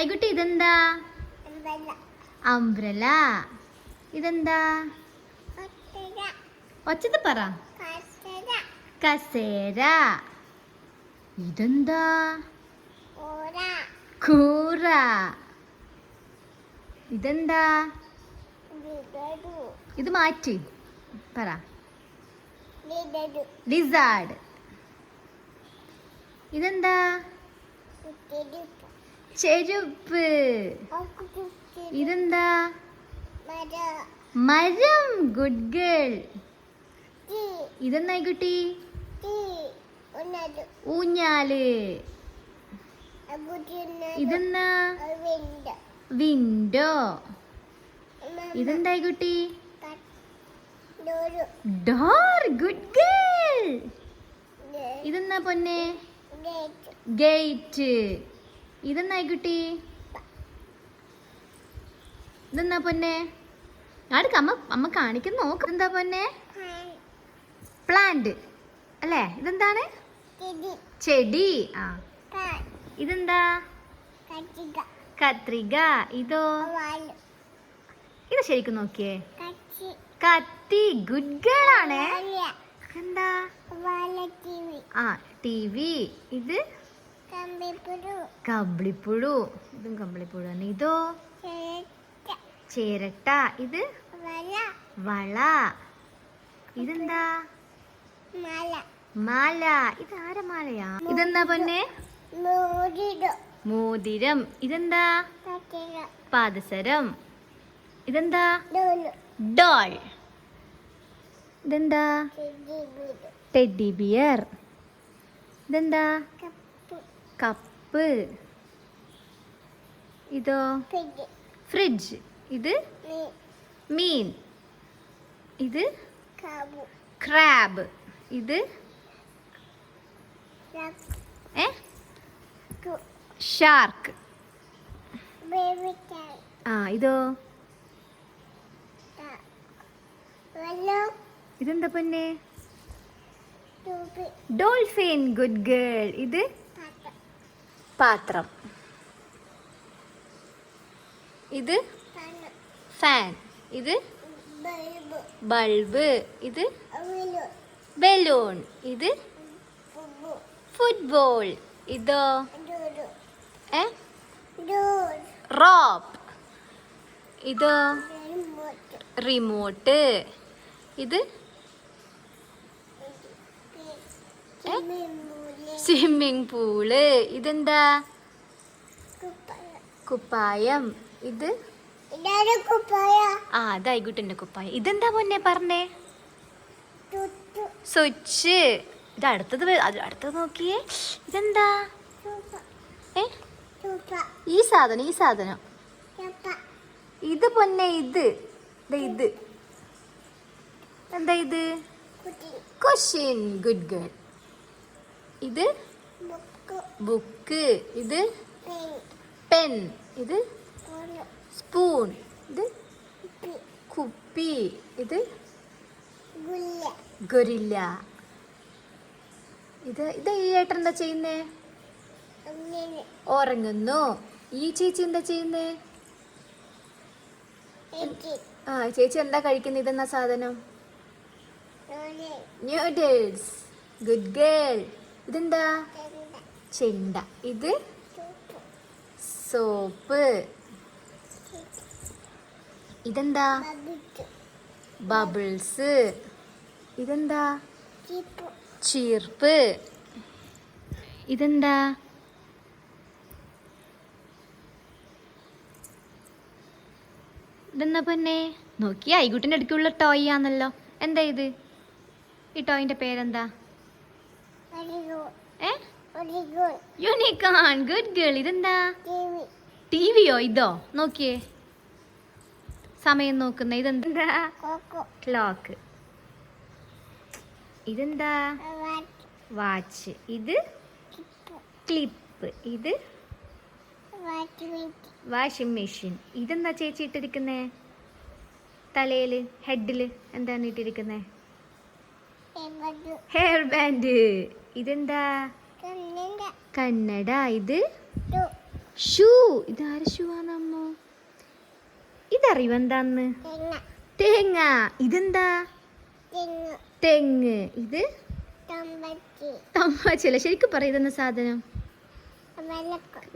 ഐകുട്ടി ഇതെന്താ? അംബ്രല. ഇതെന്താ? ഒച്ചത് പറ. കസേര. ഇതെന്താ? കൂറ. ഇതെന്താ? ഇത് മാറ്റി പറ. ലിസാർഡ്. ഇതെന്താ? ചെരുപ്പ്. ഇതെന്താ? മരം. Good girl. ഇതെന്നായി കുട്ടി? ഊഞ്ഞാല്. ഇതെന്നാ? വിൻഡോ. ഇതെന്തായി കുട്ടി? ഡോർ. Good girl. ഇതെന്നാ പൊന്നെ? ഗേറ്റ്. ഇതെന്നായി കുട്ടി? ഇതെന്നാ പൊന്നെ? ആടുക്ക് അമ്മ കാണിക്കുന്ന നോക്ക്. എന്താ പൊന്നെ? പ്ലാന്റ് അല്ലേ? ഇതെന്താണ്? ചെടി. ആ. ഇതെന്താ? കത്രിക. ഇതോ? ഇത് ശരിക്കും നോക്കിയേ. കത്തി. ഗുഡ് ഗേൾ ആണേ. എന്താ? ആ TV. ഇത് കമ്പിളിപ്പുഴു. ഇതും കമ്പിളിപ്പുഴു തന്നെ. ഇതോ? ചേരട്ട. ഇത് വള. ഇതെന്താ? മാല. ഇത് ആരെ മാലയാ? ഇതെന്താ പൊന്നെ? മോതിരം. ഇതെന്താ? പാദസരം. ഇതെന്താ? ഡോൾ. ഇതെന്താ? Teddy bear. ഇതെന്താ? കപ്പ്. ഇതോ? ഫ്രിഡ്ജ്. ഇത് മീൻ. ഇത് ക്രാബ്. ഇത് ഷാർക്ക്. ആ ഇതോ? ഇതെന്താ പൊന്നെ? ഡോൾഫിൻ. Good girl. ഇത് പാത്രം. ഇത് ഫാൻ. ഇത് ബൾബ്. ഇത് ബലൂൺ. ഇത് ഫുട്ബോൾ. ഇതോ? റോപ്പ്. ഇതോ? റിമോട്ട്. ഇത് സ്വിമ്മിംഗ് പൂള്. ഇതെന്താ? കുപ്പായം. ഇത് ആ അതായിക്കുട്ടിന്റെ കുപ്പായം. ഇതെന്താ പൊന്നെ പറഞ്ഞേ? സ്വിച്ച്. ഇത് അടുത്തത് നോക്കിയേ. ഇതെന്താ? ഈ സാധനം ഇത് പൊന്നെ. ഇത് എന്താ? ഇത് ക്വസ്റ്റ്യൻ. Good girl. ഇത് ബുക്ക്. ഇത് പെൻ. ഇത് സ്പൂൺ. ഇത് കുപ്പി. ഇത് ഗൊറില്ല. ഇത് ഈ ഏട്ടൻ എന്താ ചെയ്യുന്നേ? ഉറങ്ങുന്നു. ഈ ചേച്ചി എന്താ ചെയ്യുന്നേ? ആ ചേച്ചി എന്താ കഴിക്കുന്നത്? ഇതെന്നാ സാധനം? ന്യൂഡിൽസ്. Good girl. ഇതെന്താ? ചെണ്ട. ഇത് സോപ്പ്. ഇതെന്താ? ബബിൾസ്. ഇതെന്താ? ചീർപ്പ്. ഇതെന്താ? ഇതെന്നാ പൊന്നെ? നോക്കിയാ ഐകുട്ടിൻ്റെ അടുക്കുള്ള ടോയ് ആണല്ലോ. എന്താ ഇത്? ഈ ടോയിന്റെ പേരെന്താ? യൂണിക്കോൺ. Good girl. ഇതെന്താ? ടിവിയോ? ഇതോ? നോക്കിയേ. സമയം നോക്കുന്ന. ഇതെന്താ? ക്ലോക്ക്. ഇതെന്താ? വാച്ച്. ഇത് ക്ലിപ്പ്. ഇത് വാഷിംഗ് മെഷീൻ. ഇതെന്താ ചേച്ചി ഇട്ടിരിക്കുന്നേ? തലയില് ഹെഡില് എന്താണ് ഇട്ടിരിക്കുന്നേ? Hair band. ഇതെന്താ? കണ്ണട. ഇത് ഷൂ. ഇതാര ഷൂ ആണമ്മോ? ഇതറിയോ എന്താന്ന്? തേങ്ങ. ഇതെന്താ? തെങ്ങ്. ഇത് തമ്പാച്ചല്ല, ശരിക്കും പറ ഇതെന്ന സാധനം?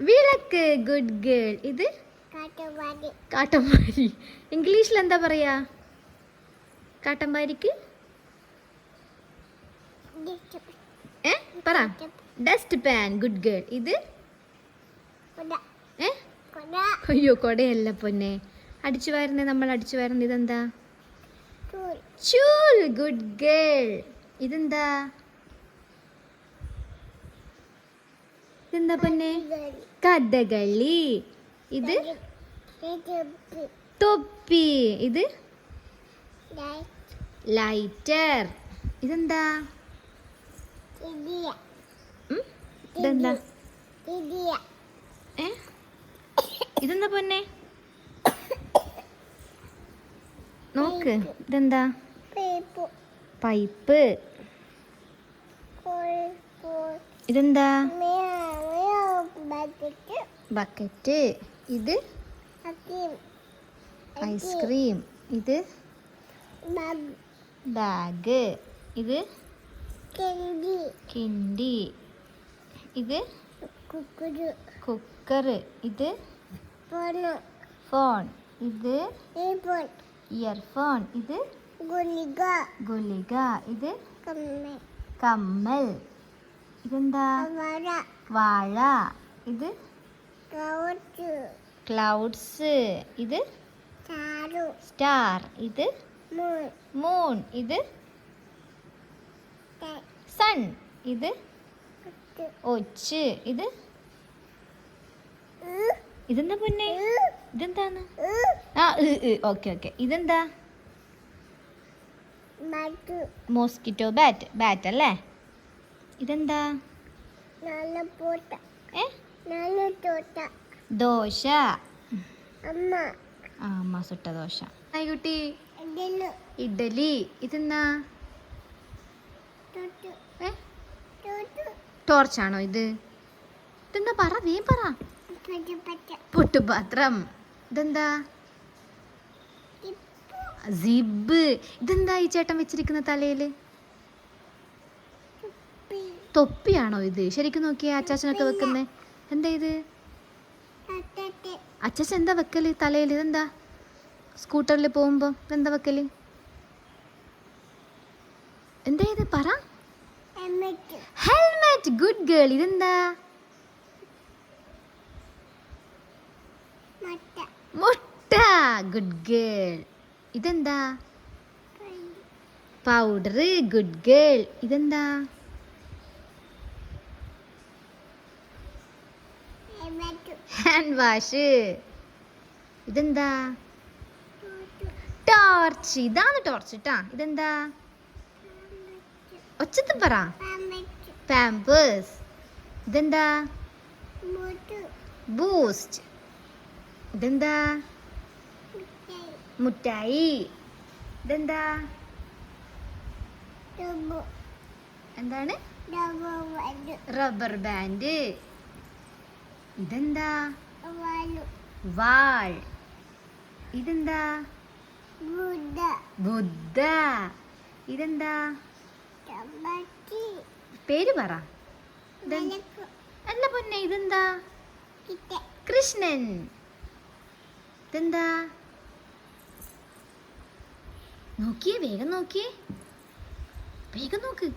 വിളക്ക്. Good girl. ഇത് കാട്ടമ്പാരി. ഇംഗ്ലീഷിൽ എന്താ പറയാ കാട്ടമ്പാരിക്ക്? പറ. Dust pan. Good girl. ഇത് അയ്യോ കൊടയല്ല പൊന്നെ. അടിച്ചു വാരുന്നേ, നമ്മൾ അടിച്ചു വാരുന്നത്. ഇതെന്താ? ചൂൽ. Good girl. ഇതെന്താ? ഇതെന്താ പൊന്നെ? കഥകളി. ഇത് തൊപ്പി. ഇത് ലൈറ്റർ. ഇതെന്താ? ഇതെന്താ? ഇതെന്താ പൊന്നെ? നോക്ക്. ഇതെന്താ? പൈപ്പ്. ഇതെന്താ? ബക്കറ്റ്. ഇത് ഐസ്ക്രീം. ഇത് ബാഗ്. ഇത് കിണ്ടി. ഇത് കുക്കർ. ഇത് ഫോൺ. ഇത് ഇയർഫോൺ. ഇത് ഗുളിക. ഇത് കമ്മൽ. ഇതെന്താ? വാഴ. ഇത് ക്ലൗഡ്സ്. ഇത് സ്റ്റാർ. ഇത് മൂൺ. ഇത് സൺ. ഇത് ഒച്ച്. ഇത് ഇതെന്താ പൊന്നെ? ഇതെന്താന്ന്? Okay okay. ഇതെന്താ? Mosquito bat. ബാറ്റ് അല്ലേ? ഇതെന്താ? ദോശ. അമ്മ സുട്ട ദോശ. കുട്ടി ഇഡലി. ഇതെന്നാ? ടോർച്ചാണോ ഇത്? ഇതെന്താ? പറ, വേം പറ. പൊട്ടുപാത്രം. ഇതെന്താ? സിബ്. ഇതെന്താ ഈ ചേട്ടൻ വെച്ചിരിക്കുന്ന തലയില്? തൊപ്പിയാണോ ഇത്? ശരിക്കും നോക്കിയേ, അച്ചാച്ചനൊക്കെ വെക്കുന്നേ. എന്താ ഇത്? അച്ചാച്ചൻ എന്താ വെക്കല് തലയിൽ? ഇതെന്താ? സ്കൂട്ടറിൽ പോകുമ്പോ എന്താ വെക്കല്? എന്താ ഇത്? പറ. ഹെൽമെറ്റ്. Good girl. ഇതെന്താ? മുട്ട. Good girl. ഇതെന്താ? പൗഡർ. Good girl. ഇതെന്താ? Hand wash. ഇതെന്താ? ടോർച്ച്. ഇതാണ് ടോർച്ച് ട്ടാ. ഇതെന്താ? ഒച്ചത്ത് പറ. പാമ്പേഴ്സ്. ഇതെന്താ? ബൂസ്റ്റ്. ഇതെന്താ? മുട്ടായി. ഇതെന്താ? എന്താണ്? Rubber band. ഇതെന്താ? വാൾ. ഇതെന്താ? ബുദ്ധ. ഇതെന്താ? പേര് പറ. അല്ല പൊന്നെ, ഇതെന്താ? കൃഷ്ണൻ. ഇതെന്താ? നോക്കിയേ, വേഗം നോക്കിയേ, വേഗം നോക്ക്.